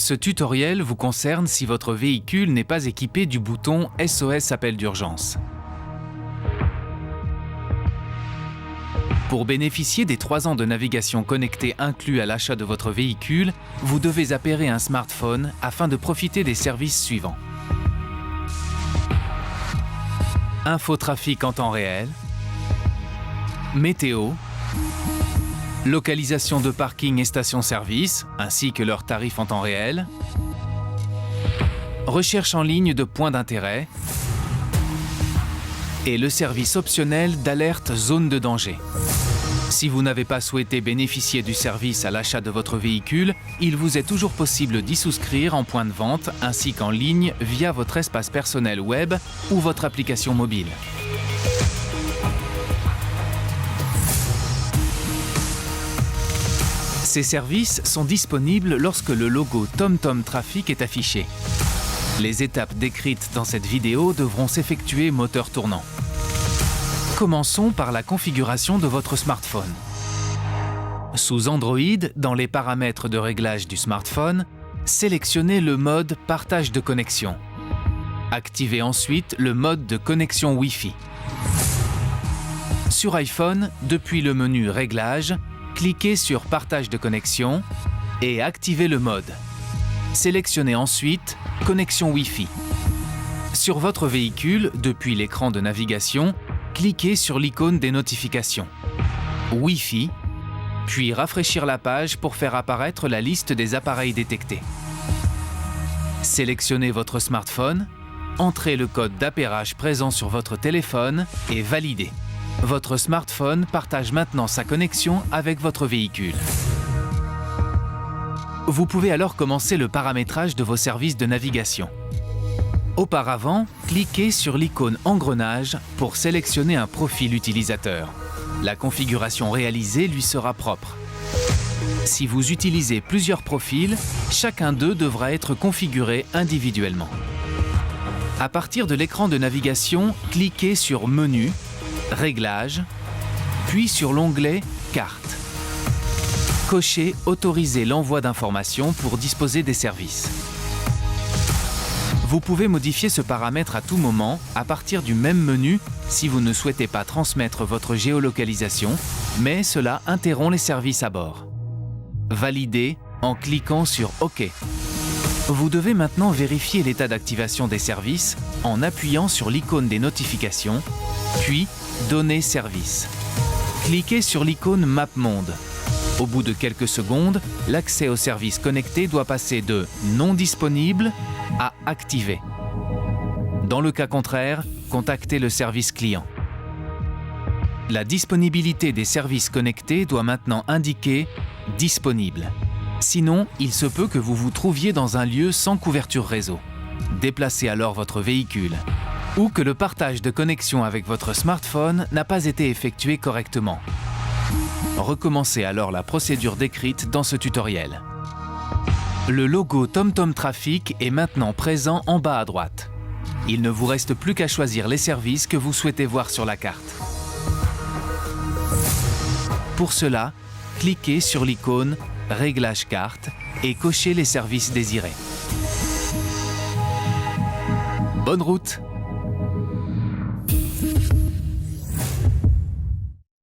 Ce tutoriel vous concerne si votre véhicule n'est pas équipé du bouton SOS appel d'urgence. Pour bénéficier des 3 ans de navigation connectée inclus à l'achat de votre véhicule, vous devez appairer un smartphone afin de profiter des services suivants. Infotrafic en temps réel, météo, localisation de parking et stations-service, ainsi que leurs tarifs en temps réel, recherche en ligne de points d'intérêt et le service optionnel d'alerte zone de danger. Si vous n'avez pas souhaité bénéficier du service à l'achat de votre véhicule, il vous est toujours possible d'y souscrire en point de vente ainsi qu'en ligne via votre espace personnel web ou votre application mobile. Ces services sont disponibles lorsque le logo TomTom Trafic est affiché. Les étapes décrites dans cette vidéo devront s'effectuer moteur tournant. Commençons par la configuration de votre smartphone. Sous Android, dans les paramètres de réglage du smartphone, sélectionnez le mode Partage de connexion. Activez ensuite le mode de connexion Wi-Fi. Sur iPhone, depuis le menu Réglages, cliquez sur Partage de connexion et activez le mode. Sélectionnez ensuite Connexion Wi-Fi. Sur votre véhicule, depuis l'écran de navigation, cliquez sur l'icône des notifications. Wi-Fi, puis rafraîchir la page pour faire apparaître la liste des appareils détectés. Sélectionnez votre smartphone, entrez le code d'appairage présent sur votre téléphone et validez. Votre smartphone partage maintenant sa connexion avec votre véhicule. Vous pouvez alors commencer le paramétrage de vos services de navigation. Auparavant, cliquez sur l'icône engrenage pour sélectionner un profil utilisateur. La configuration réalisée lui sera propre. Si vous utilisez plusieurs profils, chacun d'eux devra être configuré individuellement. À partir de l'écran de navigation, cliquez sur Menu, Réglages, puis sur l'onglet Carte. Cochez Autoriser l'envoi d'informations pour disposer des services. Vous pouvez modifier ce paramètre à tout moment à partir du même menu si vous ne souhaitez pas transmettre votre géolocalisation, mais cela interrompt les services à bord. Validez en cliquant sur OK. Vous devez maintenant vérifier l'état d'activation des services en appuyant sur l'icône des notifications, puis Donner service. Cliquez sur l'icône Map Monde. Au bout de quelques secondes, l'accès aux services connectés doit passer de non disponible à activé. Dans le cas contraire, contactez le service client. La disponibilité des services connectés doit maintenant indiquer disponible. Sinon, il se peut que vous vous trouviez dans un lieu sans couverture réseau. Déplacez alors votre véhicule. Ou que le partage de connexion avec votre smartphone n'a pas été effectué correctement. Recommencez alors la procédure décrite dans ce tutoriel. Le logo TomTom Trafic est maintenant présent en bas à droite. Il ne vous reste plus qu'à choisir les services que vous souhaitez voir sur la carte. Pour cela, cliquez sur l'icône Réglages carte et cochez les services désirés. Bonne route!